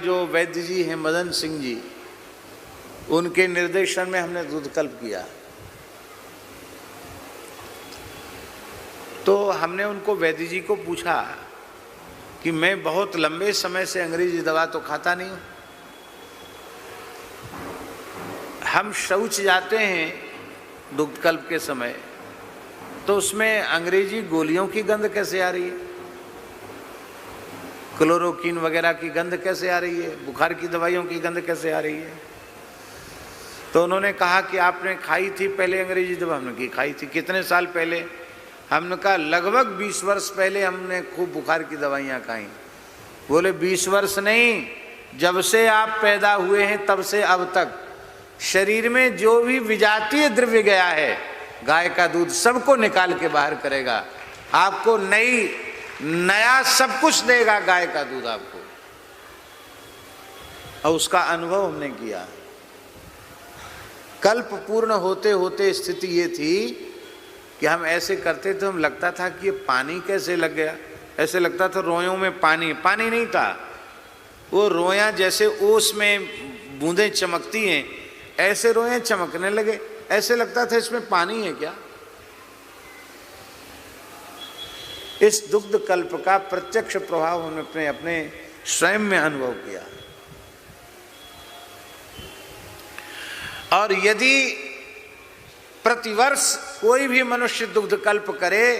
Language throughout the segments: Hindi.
जो वैद्य जी हैं मदन सिंह जी, उनके निर्देशन में हमने दूधकल्प किया। तो हमने उनको वैद्य जी को पूछा कि मैं बहुत लंबे समय से अंग्रेजी दवा तो खाता नहीं हूं, हम शौच जाते हैं दूधकल्प के समय तो उसमें अंग्रेजी गोलियों की गंध कैसे आ रही है, क्लोरोक्विन वगैरह की गंध कैसे आ रही है, बुखार की दवाइयों की गंध कैसे आ रही है। तो उन्होंने कहा कि आपने खाई थी पहले अंग्रेजी दवा? हमने की खाई थी। कितने साल पहले? हमने कहा लगभग 20 वर्ष पहले हमने खूब बुखार की दवाइयाँ खाई। बोले 20 वर्ष नहीं, जब से आप पैदा हुए हैं तब से अब तक शरीर में जो भी विजातीय द्रव्य गया है गाय का दूध सबको निकाल के बाहर करेगा, आपको नया सब कुछ देगा गाय का दूध आपको। और उसका अनुभव हमने किया। कल्प पूर्ण होते होते स्थिति ये थी कि हम ऐसे करते थे, हम लगता था कि ये पानी कैसे लग गया, ऐसे लगता था रोयों में पानी नहीं था, वो रोयां जैसे ओस में बूंदें चमकती हैं ऐसे रोयां चमकने लगे, ऐसे लगता था इसमें पानी है क्या। इस दुग्ध कल्प का प्रत्यक्ष प्रभाव हमने अपने स्वयं में अनुभव किया। और यदि प्रतिवर्ष कोई भी मनुष्य दुग्ध कल्प करे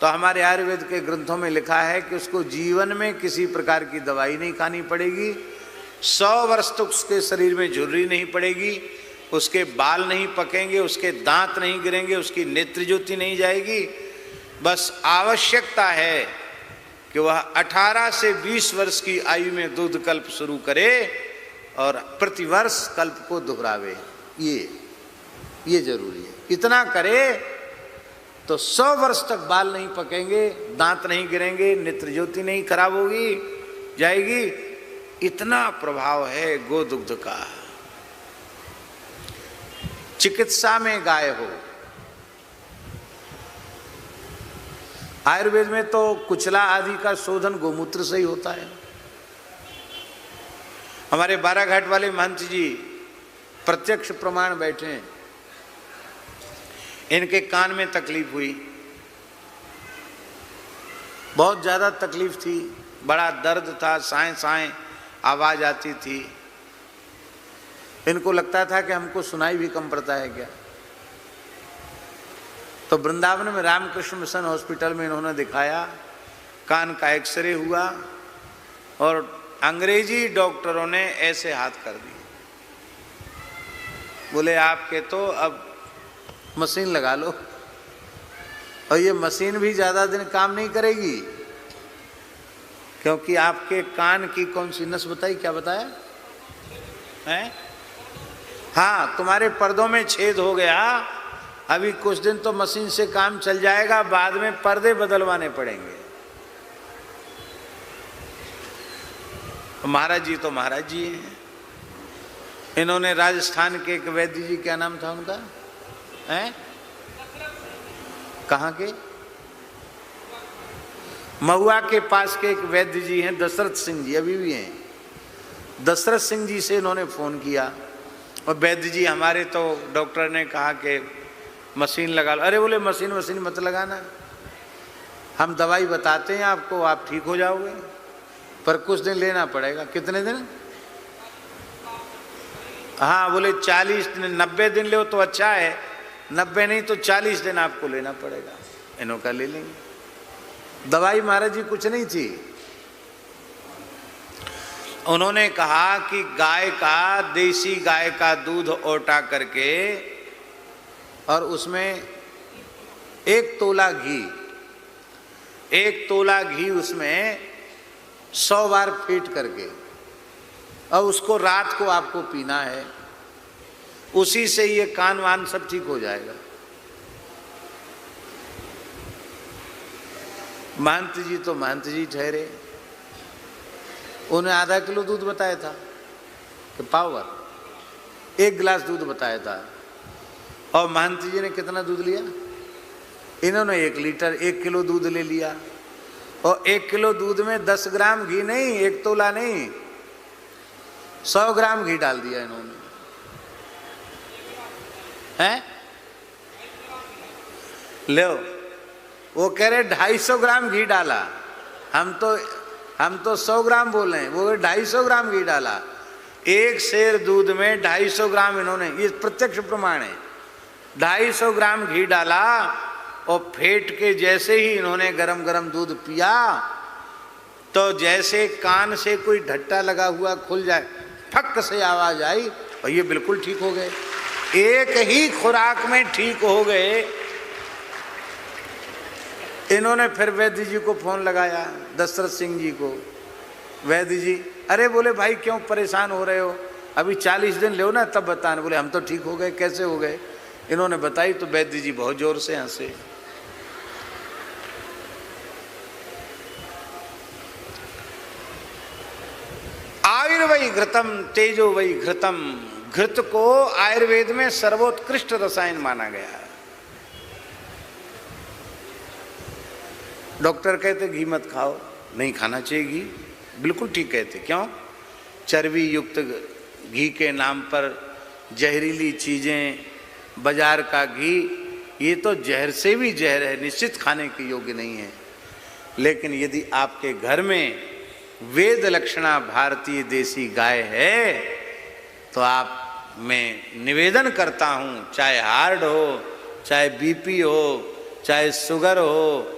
तो हमारे आयुर्वेद के ग्रंथों में लिखा है कि उसको जीवन में किसी प्रकार की दवाई नहीं खानी पड़ेगी, 100 वर्ष तक उसके शरीर में झुर्री नहीं पड़ेगी, उसके बाल नहीं पकेंगे, उसके दांत नहीं गिरेंगे, उसकी नेत्र ज्योति नहीं जाएगी। बस आवश्यकता है कि वह 18 से 20 वर्ष की आयु में दूध कल्प शुरू करे और प्रतिवर्ष कल्प को दोहरावे। ये जरूरी है। इतना करे तो 100 वर्ष तक बाल नहीं पकेंगे, दांत नहीं गिरेंगे, नेत्र ज्योति नहीं खराब होगी जाएगी। इतना प्रभाव है गोदुग्ध का। चिकित्सा में गाय हो। आयुर्वेद में तो कुचला आदि का शोधन गोमूत्र से ही होता है। हमारे बाराघाट वाले महंत जी प्रत्यक्ष प्रमाण बैठे हैं। इनके कान में तकलीफ हुई, बहुत ज्यादा तकलीफ थी, बड़ा दर्द था, साएं साएं आवाज आती थी। इनको लगता था कि हमको सुनाई भी कम पड़ता है क्या। तो वृंदावन में रामकृष्ण मिशन हॉस्पिटल में इन्होंने दिखाया, कान का एक्सरे हुआ और अंग्रेजी डॉक्टरों ने ऐसे हाथ कर दिए, बोले आपके तो अब मशीन लगा लो। और ये मशीन भी ज्यादा दिन काम नहीं करेगी, क्योंकि आपके कान की कौन सी नस बताई, क्या बताया है? हाँ, तुम्हारे पर्दों में छेद हो गया, अभी कुछ दिन तो मशीन से काम चल जाएगा, बाद में पर्दे बदलवाने पड़ेंगे। महाराज जी तो महाराज जी हैं। इन्होंने राजस्थान के एक वैद्य जी, क्या नाम था उनका, हैं? कहाँ के? महुआ के पास के एक वैद्य जी हैं, दशरथ सिंह जी, अभी भी हैं। दशरथ सिंह जी से इन्होंने फोन किया और वैद्य जी हमारे तो डॉक्टर ने कहा कि मशीन लगा लो। अरे बोले मशीन मत लगाना, हम दवाई बताते हैं आपको, आप ठीक हो जाओगे, पर कुछ दिन लेना पड़ेगा। कितने दिन? हाँ बोले 40 दिन, 90 दिन ले तो अच्छा है, 90 नहीं तो 40 दिन आपको लेना पड़ेगा। इन्होंने ले लेंगे। दवाई महाराज जी कुछ नहीं थी। उन्होंने कहा कि गाय का, देसी गाय का दूध औटा करके और उसमें 1 तोला घी उसमें 100 बार फीट करके, और उसको रात को आपको पीना है, उसी से ये कान वान सब ठीक हो जाएगा। महंत जी तो महंत जी ठहरे, उन्हें आधा किलो दूध बताया था कि पावर, 1 गिलास दूध बताया था, और महंत जी ने कितना दूध लिया? इन्होंने 1 लीटर 1 किलो दूध ले लिया और 1 किलो दूध में 10 ग्राम घी नहीं, 1 तोला नहीं, 100 ग्राम घी डाल दिया इन्होंने, हैं? लो, वो कह रहे 250 ग्राम घी डाला, हम तो 100 ग्राम बोल रहे हैं, वो 250 ग्राम घी डाला। 1 सेर दूध में 250 ग्राम इन्होंने, ये प्रत्यक्ष प्रमाण है, 250 ग्राम घी डाला और फेंट के जैसे ही इन्होंने गरम गरम दूध पिया तो जैसे कान से कोई ढट्टा लगा हुआ खुल जाए, फक से आवाज आई और ये बिल्कुल ठीक हो गए। एक ही खुराक में ठीक हो गए। इन्होंने फिर वैद्य जी को फोन लगाया, दशरथ सिंह जी को, वैद्य जी, अरे बोले भाई क्यों परेशान हो रहे हो, अभी 40 दिन लो ना तब बताना। बोले हम तो ठीक हो गए, कैसे हो गए? इन्होंने बताई तो वैद्य जी बहुत जोर से हंसे। आयुर्वै घृतम तेजो वै घृतम, घृत को आयुर्वेद में सर्वोत्कृष्ट रसायन माना गया है। डॉक्टर कहते घी मत खाओ, नहीं खाना चाहिए घी, बिल्कुल ठीक कहते। क्यों? चर्बी युक्त घी के नाम पर जहरीली चीजें, बाजार का घी, ये तो जहर से भी जहर है, निश्चित खाने के योग्य नहीं है। लेकिन यदि आपके घर में वेद लक्षणा भारतीय देसी गाय है तो आप, मैं निवेदन करता हूँ, चाहे हार्ट हो, चाहे बीपी हो, चाहे शुगर हो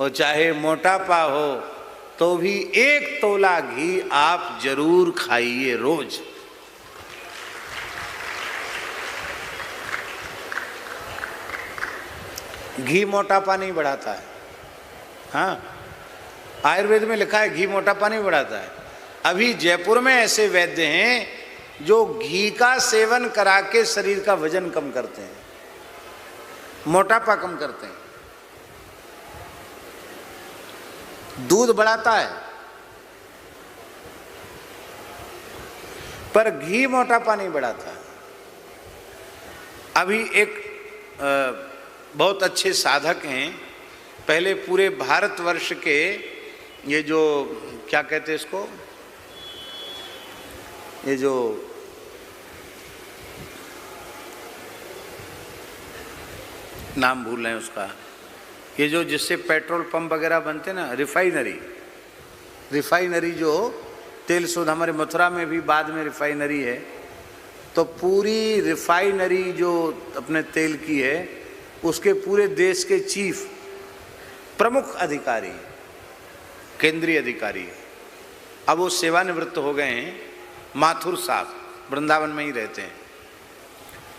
और चाहे मोटापा हो, तो भी 1 तोला घी आप जरूर खाइए रोज। घी मोटापा नहीं बढ़ाता है। हाँ, आयुर्वेद में लिखा है घी मोटापा नहीं बढ़ाता है। अभी जयपुर में ऐसे वैद्य हैं जो घी का सेवन करा के शरीर का वजन कम करते हैं, मोटापा कम करते हैं। दूध बढ़ाता है पर घी मोटापा नहीं बढ़ाता। अभी एक बहुत अच्छे साधक हैं, पहले पूरे भारतवर्ष के, ये जो क्या कहते हैं इसको, ये जो नाम भूल रहे हैं उसका, ये जो जिससे पेट्रोल पंप वगैरह बनते हैं ना, रिफाइनरी जो तेल शोध, हमारे मथुरा में भी बाद में रिफाइनरी है, तो पूरी रिफाइनरी जो अपने तेल की है उसके पूरे देश के चीफ प्रमुख अधिकारी, केंद्रीय अधिकारी, अब वो सेवानिवृत्त हो गए हैं। माथुर साहब वृंदावन में ही रहते हैं,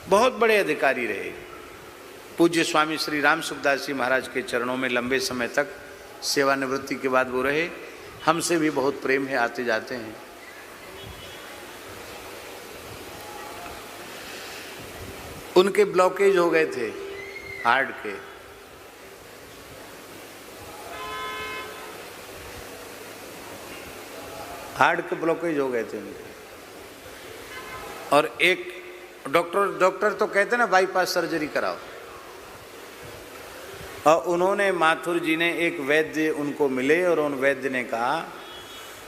बहुत बड़े अधिकारी रहे। पूज्य स्वामी श्री राम सुखदास जी महाराज के चरणों में लंबे समय तक सेवानिवृत्ति के बाद वो रहे। हमसे भी बहुत प्रेम है, आते जाते हैं। उनके ब्लॉकेज हो गए थे हार्ट के, हार्ट के ब्लॉकेज हो गए थे उनके, और एक डॉक्टर तो कहते ना बाईपास सर्जरी कराओ, और उन्होंने, माथुर जी ने, एक वैद्य उनको मिले और उन वैद्य ने कहा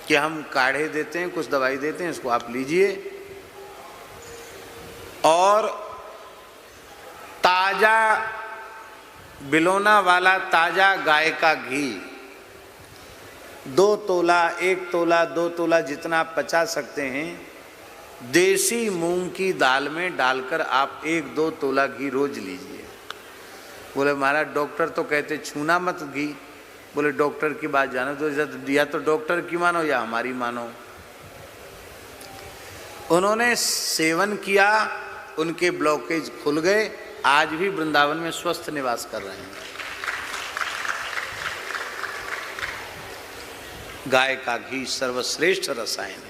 कि हम काढ़े देते हैं, कुछ दवाई देते हैं, इसको आप लीजिए और ताजा बिलोना वाला ताजा गाय का घी 2 तोला, 1 तोला, 2 तोला जितना आप पचा सकते हैं, देसी मूंग की दाल में डालकर आप 1-2 तोला घी रोज लीजिए। बोले महाराज डॉक्टर तो कहते छूना मत घी। बोले डॉक्टर की बात जानो तो, या तो डॉक्टर की मानो या हमारी मानो। उन्होंने सेवन किया, उनके ब्लॉकेज खुल गए, आज भी वृंदावन में स्वस्थ निवास कर रहे हैं। गाय का घी सर्वश्रेष्ठ रसायन है।